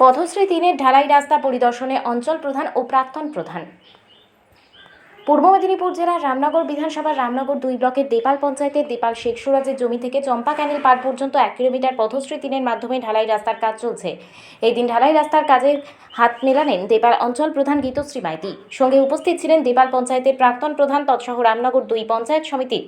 পথশ্রী 3-এর ঢালাই রাস্তা পরিদর্শনে অঞ্চল প্রধান ও প্রাক্তন প্রধান। পূর্ব মেদিনীপুর জেলার রামনগর বিধানসভার রামনগর 2 ব্লকের দেপাল পঞ্চায়েতের দেপাল শেখ সুরাজের জমি থেকে চম্পা ক্যানেল পার পর্যন্ত 1 কিলোমিটার পথশ্রী 3-এর মাধ্যমে ঢালাই রাস্তার কাজ চলছে। এই দিন ঢালাই রাস্তার কাজে হাত মেলালেন দেপাল অঞ্চল প্রধান গীতশ্রী মাইতি। সঙ্গে উপস্থিত ছিলেন দেপাল পঞ্চায়েতের প্রাক্তন প্রধান তৎসহ রামনগর 2 পঞ্চায়েত সমিতির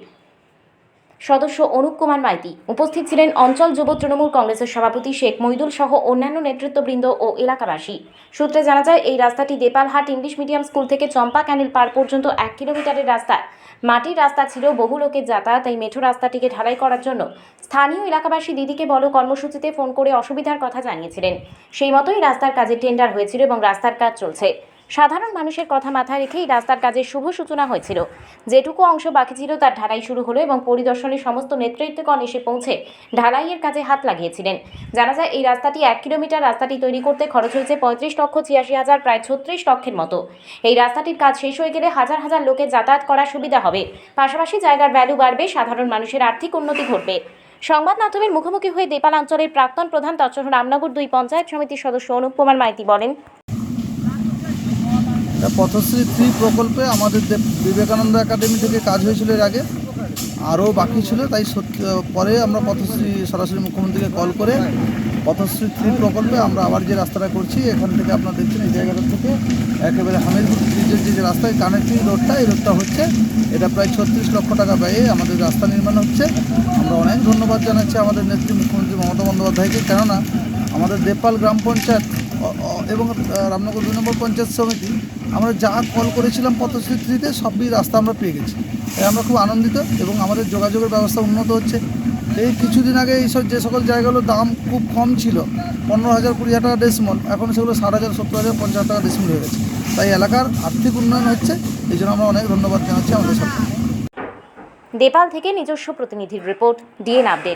সদস্য অনুপ কুমার মাইতি। উপস্থিত ছিলেন অঞ্চল যুব তৃণমূল কংগ্রেসের সভাপতি শেখ মহিদুল সহ অন্যান্য নেতৃত্ববৃন্দ ও এলাকাবাসী। সূত্রে জানা যায়, এই রাস্তাটি দেপালহাট ইংলিশ মিডিয়াম স্কুল থেকে চম্পা ক্যানেল পার পর্যন্ত 1 কিলোমিটারের রাস্তা। মাটির রাস্তা ছিল, বহু লোকের যাতায়াত। এই মেঠো রাস্তাটিকে ঢালাই করার জন্য স্থানীয় এলাকাবাসী দিদিকে বলো কর্মসূচিতে ফোন করে অসুবিধার কথা জানিয়েছিলেন। সেই মতোই রাস্তার কাজের টেন্ডার হয়েছিল এবং রাস্তার কাজ চলছে। সাধারণ মানুষের কথা মাথায় রেখে এই রাস্তার কাজের শুভ সূচনা হয়েছিল। যেটুকু অংশ বাকি ছিল তার ঢালাই শুরু হলো এবং পরিদর্শনে সমস্ত নেতৃত্বগণ এসে পৌঁছে ঢালাইয়ের কাজে হাত লাগিয়েছিলেন। জানা যায়, এই রাস্তাটি 1 কিলোমিটার রাস্তাটি তৈরি করতে খরচ হয়েছে 35,86,000, প্রায় 36 লক্ষের মতো। এই রাস্তাটির কাজ শেষ হয়ে গেলে হাজার হাজার লোকের যাতায়াত করার সুবিধা হবে, পাশাপাশি জায়গার ভ্যালু বাড়বে, সাধারণ মানুষের আর্থিক উন্নতি ঘটবে। সংবাদ মাধ্যমের মুখোমুখি হয়ে দেপাল অঞ্চলের প্রাক্তন প্রধান তৎসহ রামনগর 2 পঞ্চায়েত সমিতির সদস্য অনুপ কুমার মাইতি বলেন, পথশ্রী 3 প্রকল্পে আমাদের বিবেকানন্দ একাডেমি থেকে কাজ হয়েছিল এর আগে, আরও বাকি ছিল। তাই পরে আমরা পথশ্রী সরাসরি মুখ্যমন্ত্রীকে কল করে পথশ্রী 3 প্রকল্পে আমরা আবার যে রাস্তাটা করছি, এখান থেকে আপনারা দেখছেন এই জায়গাটা থেকে একেবারে হামিরপুর ব্রিজের যে রাস্তায় কানেক্টিং রোডটা, এই রোডটা হচ্ছে, এটা প্রায় 36 লক্ষ টাকা ব্যয়ে আমাদের রাস্তা নির্মাণ হচ্ছে। আমরা অনেক ধন্যবাদ জানাচ্ছি আমাদের নেত্রী মুখ্যমন্ত্রী মমতা বন্দ্যোপাধ্যায়কে, কেননা আমাদের দেপাল গ্রাম পঞ্চায়েত এবং রামনগর 2 নম্বর পঞ্চায়েত সমিতি আমরা যা কল করেছিলাম পথশ্রী 3-তে সবই রাস্তা আমরা পেয়ে গেছি। তাই আমরা খুব আনন্দিত এবং আমাদের যোগাযোগের ব্যবস্থা উন্নত হচ্ছে। এই কিছুদিন আগে এইসব যে সকল জায়গাগুলোর দাম খুব কম ছিল, 15,000 20,000 টাকা ডেসিমল, এখন সেগুলো 60,000 70,000 50,000 টাকা ডেসিমল হয়ে গেছে। তাই এলাকার আর্থিক উন্নয়ন হচ্ছে, এই জন্য আমরা অনেক ধন্যবাদ জানাচ্ছি আমাদের সরকার। দেপাল থেকে নিজস্ব প্রতিনিধির রিপোর্ট, ডিএন আপডেট।